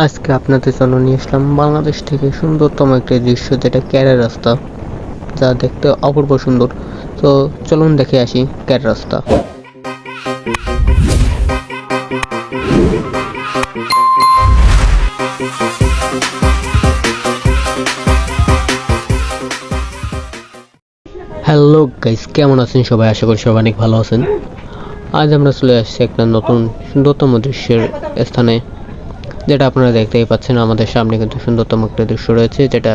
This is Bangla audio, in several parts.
আজকে আপনাদের জন্য নিয়ে আসলাম বাংলাদেশ থেকে সুন্দরতম একটি দৃশ্য, যেটা ক্যারের রাস্তা, যা দেখতে অপূর্ব সুন্দর। তো চলুন দেখে আসি ক্যার রাস্তা। হ্যালো গাইস, কেমন আছেন সবাই? আশা করি সবাই অনেক ভালো আছেন। আজ আমরা চলে আসছি একটা নতুন সুন্দরতম দৃশ্যের স্থানে, যেটা আপনারা দেখতেই পাচ্ছেন। আমাদের সামনে কিন্তু সুন্দরতম একটা দৃশ্য রয়েছে, যেটা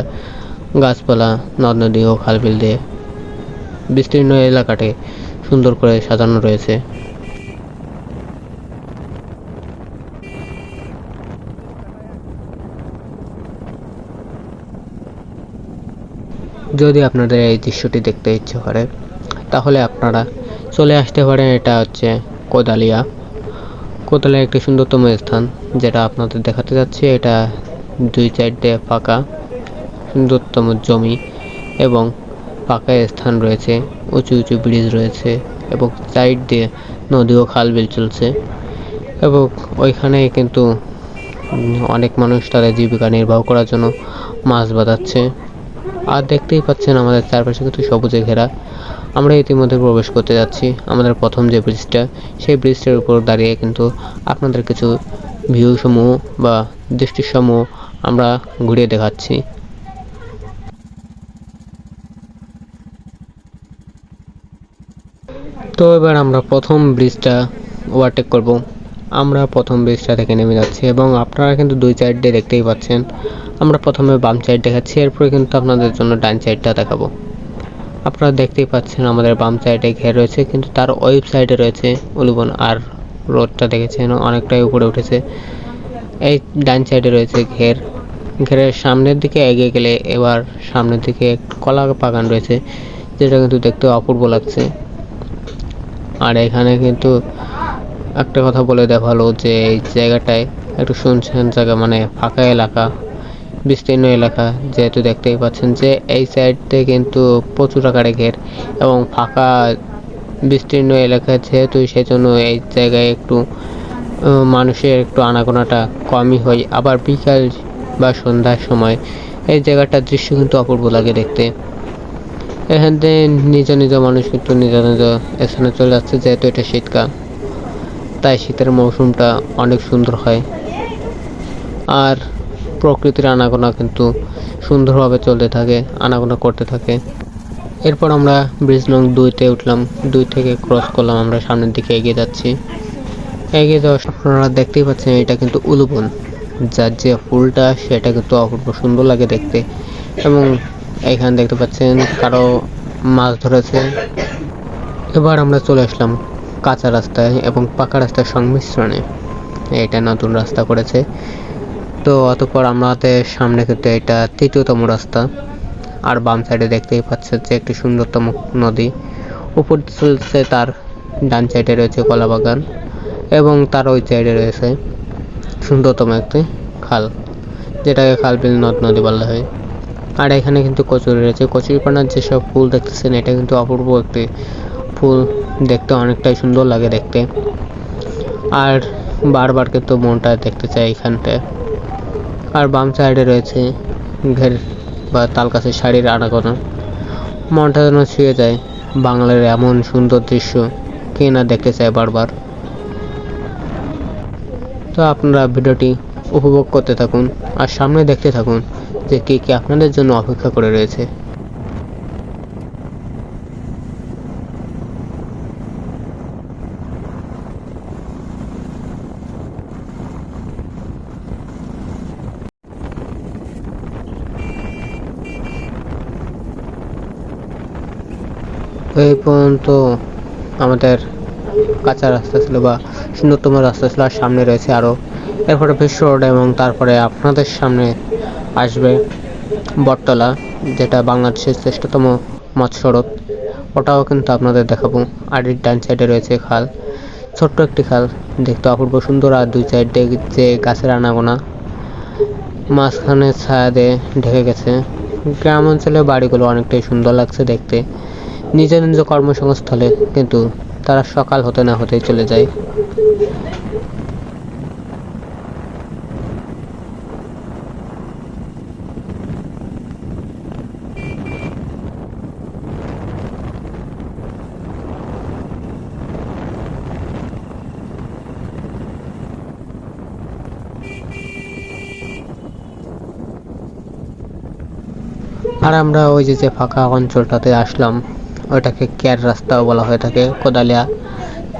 গাছপালা, নদ নদী ও খালবিল দিয়ে বিস্তীর্ণ এলাকাটি সুন্দর করে সাজানো রয়েছে। যদি আপনাদের এই দৃশ্যটি দেখতে ইচ্ছে করে, তাহলে আপনারা চলে আসতে পারেন। এটা হচ্ছে কোদালিয়া। কোদালিয়া একটি সুন্দরতম স্থান, যেটা আপনাদের দেখাতে যাচ্ছি। এটা দুই সাইড দিয়ে ফাঁকা সুন্দরতম জমি এবং ফাঁকা স্থান রয়েছে, উঁচু উঁচু ব্রিজ রয়েছে এবং সাইড দিয়ে নদী ও খাল বিল চলছে। এবং ওইখানে কিন্তু অনেক মানুষ তাদের জীবিকা নির্বাহ করার জন্য মাছ বাঁধাচ্ছে। আর দেখতেই পাচ্ছেন আমাদের চারপাশে কিন্তু সবুজে ঘেরা। আমরা ইতিমধ্যে প্রবেশ করতে যাচ্ছি আমাদের প্রথম যে ব্রিজটা, সেই ব্রিজটার উপর দাঁড়িয়ে কিন্তু আপনাদের কিছু ভিউ সমূহ বা দৃষ্টিসমূহ আমরা ঘুরিয়ে দেখাচ্ছি। তো এবার আমরা প্রথম ব্রিজটা ওভারটেক করব। আমরা প্রথম ব্রিজটা থেকে নেমে যাচ্ছি এবং আপনারা কিন্তু দুই সাইড দিয়ে দেখতেই পাচ্ছেন। আমরা প্রথমে বাম সাইড দেখাচ্ছি, এরপরে কিন্তু আপনাদের জন্য ডান সাইডটা দেখাবো। আপনারা দেখতেই পাচ্ছেন আমাদের বাম সাইডে ঘের রয়েছে, কিন্তু তার ওয়েব সাইডে রয়েছে উলুবন। আর রোডটা দেখেছেন অনেকটাই উপরে উঠেছে। এই ডান সাইডে রয়েছে ঘের। ঘেরের সামনের দিকে এগিয়ে গেলে এবার সামনের দিকে কলা বাগান রয়েছে, যেটা কিন্তু দেখতে অপূর্ব লাগছে। আর এখানে কিন্তু একটা কথা বলে দেওয়া ভালো, যে এই জায়গাটায় একটু শুনশান জায়গা, মানে ফাঁকা এলাকা, বিস্তীর্ণ এলাকা। যেহেতু দেখতেই পাচ্ছেন যে এই সাইডে কিন্তু প্রচুর আকারে ঘের এবং ফাঁকা বিস্তীর্ণ এলাকা, যেহেতু সেজন্য এই জায়গায় একটু মানুষের একটু আনাগোনাটা কমই হয়। আবার বিকাল বা সন্ধ্যার সময় এই জায়গাটার দৃশ্য কিন্তু অপূর্ব লাগে দেখতে। এখান থেকে নিজ নিজ মানুষ কিন্তু নিজ নিজ স্থানে চলে যাচ্ছে, যেহেতু এটা শীতকাল, তাই শীতের মৌসুমটা অনেক সুন্দর হয়। আর প্রকৃতির আনাগোনা কিন্তু সুন্দরভাবে চলতে থাকে, আনাগোনা করতে থাকে। এরপর আমরা ব্রিজ নং 2-তে উঠলাম। 2 থেকে ক্রস করলাম, আমরা সামনের দিকে এগিয়ে যাচ্ছি। এগিয়ে যাওয়ার আপনারা দেখতেই পাচ্ছেন, এটা কিন্তু উলুবন, যার যে ফুলটা সেটা কিন্তু অপূর্ব সুন্দর লাগে দেখতে। এবং এখানে দেখতে পাচ্ছেন কারো মাছ ধরেছে। এবার আমরা চলে আসলাম কাঁচা রাস্তায় এবং পাকা রাস্তার সংমিশ্রণে। এটা নতুন রাস্তা করেছে। তো অতঃপর আমাদের সামনে কিন্তু এটা 3য়তম রাস্তা। আর বাম সাইডে দেখতেই পাচ্ছেন যে একটি সুন্দরতম নদী উপর চলছে। তার ডান সাইডে রয়েছে কলা বাগান এবং তার ওই সাইডে রয়েছে সুন্দরতম একটি খাল, যেটাকে খালবিল নদ নদী বলা হয়। আর এখানে কিন্তু কচুরি রয়েছে। কচুরিপানার যেসব ফুল দেখতেছেন, এটা কিন্তু অপূর্ব একটি ফুল, দেখতে অনেকটাই সুন্দর লাগে দেখতে। আর বারবার কিন্তু মনটা দেখতে চাই এখানটায়। আর বাম সাইডে রয়েছে ঘের বা তাল গাছের শাড়ির আনাগোনা। মনটা যেন ছুঁয়ে যায়। বাংলার এমন সুন্দর দৃশ্য কে না দেখতে চায় বারবার। তো আপনারা ভিডিওটি উপভোগ করতে থাকুন আর সামনে দেখতে থাকুন যে কে কে আপনাদের জন্য অপেক্ষা করে রয়েছে। এই পর্যন্ত আমাদের কাঁচা রাস্তা ছিল বা সুন্দরতম রাস্তা ছিল, আর সামনে রয়েছে আরও। এরপরে বিশ্ব রোড এবং তারপরে আপনাদের সামনে আসবে বটতলা, যেটা বাংলাদেশের শ্রেষ্ঠতম মৎস্য সড়ক। ওটাও কিন্তু আপনাদের দেখাবো। আর এর ডান সাইডে রয়েছে খাল, ছোট্ট একটি খাল, দেখতে অপূর্ব সুন্দর। আর দুই সাইডে যে গাছের আনাগোনা, মাঝখানে ছায়া দিয়ে ঢেকে গেছে। গ্রাম অঞ্চলের বাড়িগুলো অনেকটাই সুন্দর লাগছে দেখতে। নিজ নিজ কর্মসংস্থলে কিন্তু তারা সকাল হতে না হতেই চলে যায়। আর আমরা ওই যে ফাঁকা অঞ্চলটাতে আসলাম, ওইটাকে ক্যার রাস্তাও বলা হয়ে থাকে, কোদালিয়া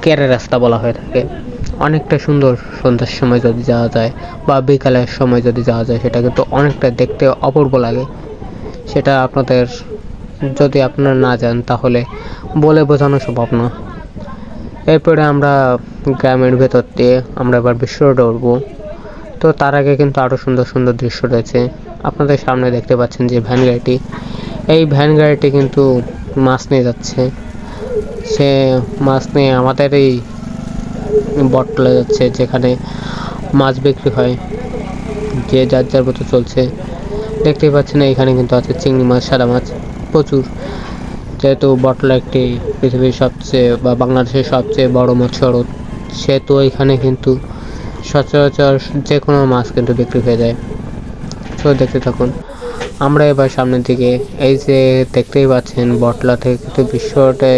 ক্যারের রাস্তা বলা হয়ে থাকে। অনেকটা সুন্দর, সন্ধ্যার সময় যদি যাওয়া যায় বা বিকালের সময় যদি যাওয়া যায়, সেটা কিন্তু অনেকটা দেখতে অপূর্ব লাগে। সেটা আপনাদের, যদি আপনারা না যান তাহলে বলে বোঝানো সম্ভব না। এরপরে আমরা গ্রামের ভেতর দিয়ে আমরা এবার বিশ্ব রোডে উঠবো। তো তার আগে কিন্তু আরও সুন্দর সুন্দর দৃশ্য রয়েছে। আপনাদের সামনে দেখতে পাচ্ছেন যে ভ্যান গাড়িটি, এই ভ্যান গাড়িটি কিন্তু মাছ নিয়ে যাচ্ছে। সে মাছ নিয়ে আমাদের এই বটতলা যাচ্ছে, যেখানে মাছ বিক্রি হয়, যে যার যার মতো চলছে। দেখতেই পাচ্ছেন এখানে কিন্তু আছে চিংড়ি মাছ, সাদা মাছ প্রচুর। যেহেতু বটতলা একটি পৃথিবীর সবচেয়ে বা বাংলাদেশের সবচেয়ে বড় মৎস্য আড়ত, সেহেতু এখানে কিন্তু সচরাচর যে কোনো মাছ কিন্তু বিক্রি হয়ে যায়। তো দেখতে থাকুন। আমরা এবার সামনের দিকে, এই যে দেখতেই পাচ্ছেন বটতলা থেকে কিন্তু বিশ্ব রোডে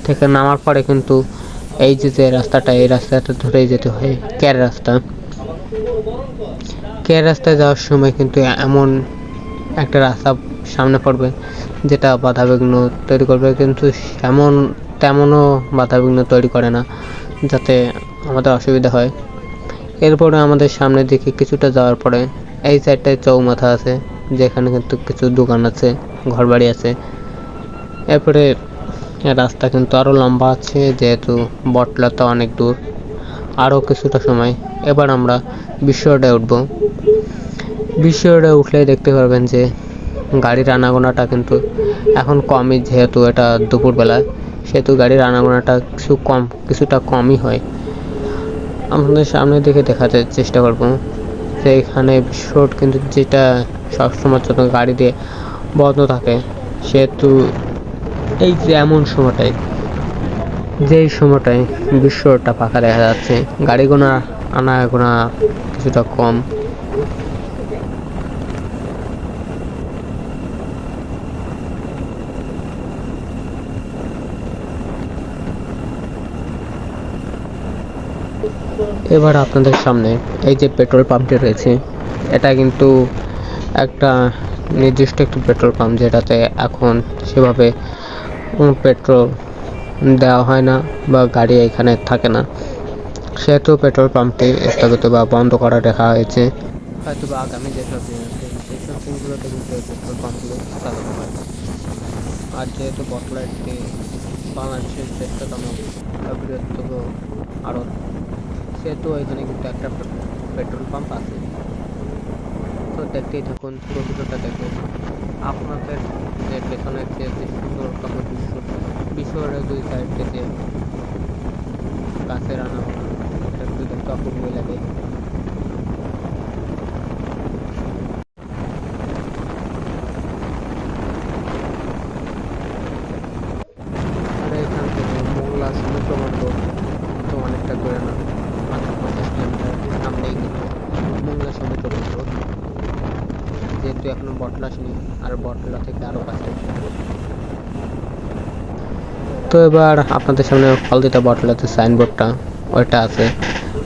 থেকে নামার পরে কিন্তু এই যে রাস্তাটা, এই রাস্তাটা ধরেই যেতে হয় ক্যার রাস্তা। ক্যার রাস্তায় যাওয়ার সময় কিন্তু এমন একটা রাস্তা সামনে পড়বে যেটা বাধাবিঘ্ন তৈরি করবে, কিন্তু তেমনও বাধাবিঘ্ন তৈরি করে না যাতে আমাদের অসুবিধা হয়। এরপরে আমাদের সামনের দিকে কিছুটা যাওয়ার পরে এই সাইডটায় চৌমাথা আছে, যেখানে কিন্তু কিছু দোকান আছে, ঘরবাড়ি আছে। এরপরে রাস্তা কিন্তু আরও লম্বা আছে, যেহেতু বটতলা তো অনেক দূর, আরও কিছুটা সময়। এবার আমরা বিশ্ব রোডে উঠবো। বিশ্ব রোডে উঠলেই দেখতে পারবেন যে গাড়ির আনাগোনাটা কিন্তু এখন কমই, যেহেতু এটা দুপুরবেলা, সেহেতু গাড়ির আনাগোনাটা কিছুটা কমই হয়। আমাদের সামনের দিকে দেখাতে চেষ্টা করবো যে এখানে বিশ্ব রোড কিন্তু যেটা সবসময়ের জন্য গাড়ি দিয়ে বন্ধ থাকে, সেহেতু এই যে এমন সময়টায়, যেই সময়টায় বিশ্ব রোডটা ফাঁকা দেখা যাচ্ছে, গাড়িগুলো আনাগোনা কিছুটা কম। এবার আপনাদের সামনে এই যে পেট্রোল পাম্পটি রয়েছে, এটা কিন্তু একটা নির্দিষ্ট একটি পেট্রোল পাম্প, যেটাতে এখন সেভাবে পেট্রোল দেওয়া হয় না বা গাড়ি এখানে থাকে না, সেহেতু পেট্রোল পাম্পটি স্থগিত বা বন্ধ করা রাখা হয়েছে। হয়তো বা আগামী যেসব দিন আছে সেই সব দিনগুলোতে কিন্তু এই পেট্রোল পাম্পগুলো চালানো হয়। আর যেহেতু বটতলা একটি বাংলাদেশের শ্রেষ্ঠতম বা বৃহত্তম আড়ত, সেহেতু এখানে কিন্তু একটা পেট্রোল পাম্প আছে। তো দেখতেই থাকুন, পুরো ভিডিওটা দেখুন। আপনাদের যে পেছনের যে সুন্দরতম দৃশ্য, বিশ্ব রোডের দুই সাইড থেকে গাছের আনাগোনা, এটা একটু দেখতে অপূর্বই লাগে। আর এখান থেকে মোংলা সমুদ্র বন্দর তো অনেকটা দূরে না, মাত্র 50 কিলোমিটার সামনেই কিন্তু মোংলা সমুদ্র বন্দর, যেহেতু এখনো বটতলা আসেনি, আর বটতলা থেকে আরও কাছে। তো এবার আপনাদের সামনে হলদিটা বটতলাতে সাইনবোর্ডটা ওইটা আছে,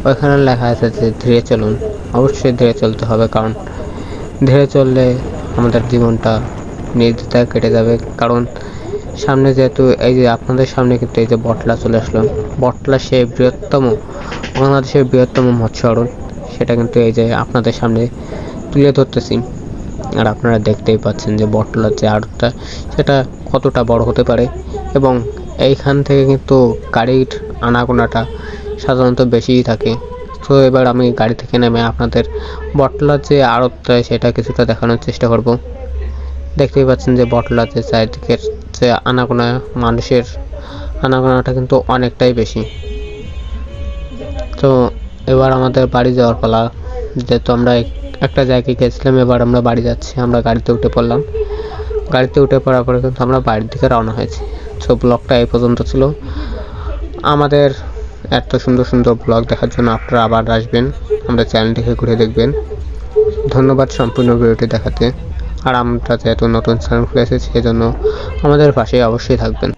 ওইখানে লেখা আছে যে ধীরে চলুন। অবশ্যই ধীরে চলতে হবে, কারণ ধীরে চললে আমাদের জীবনটা নির্দ্বিধায় কেটে যাবে। কারণ সামনে যেহেতু এই যে আপনাদের সামনে কিন্তু এই যে বটতলা চলে আসলো, বটতলা সেই বাংলাদেশের বৃহত্তম মৎস্য আড়ত, সেটা কিন্তু এই যে আপনাদের সামনে তুলে ধরতেছি। আর আপনারা দেখতেই পাচ্ছেন যে বটতলার যে আড়তটা, সেটা কতটা বড় হতে পারে, এবং এইখান থেকে কিন্তু গাড়ির আনাগোনাটা সাধারণত বেশিই থাকে। তো এবার আমি গাড়ি থেকে নেমে আপনাদের বটতলার যে আড়তটা, সেটা কিছুটা দেখানোর চেষ্টা করব। দেখতেই পাচ্ছেন যে বটতলার যে চারিদিকের যে আনাগোনা, মানুষের আনাগোনাটা কিন্তু অনেকটাই বেশি। তো এবার আমাদের বাড়ি যাওয়ার পালা, যেহেতু আমরা একটা জায়গায় গেছিলাম, এবার আমরা বাড়ি যাচ্ছি। আমরা গাড়িতে উঠে পড়লাম। গাড়িতে উঠে পড়ার পরে কিন্তু আমরা বাড়ির দিকে রওনা হয়েছি। সো ব্লগটা এই পর্যন্ত ছিল। আমাদের এত সুন্দর সুন্দর ব্লগ দেখার জন্য আপনারা আবার আসবেন, আমাদের চ্যানেলটিকে ঘুরে দেখবেন। ধন্যবাদ সম্পূর্ণ ভিডিওটি দেখাতে। আর আমরা যেহেতু নতুন চ্যানেল খুলেছি, সেজন্য আমাদের পাশে অবশ্যই থাকবেন।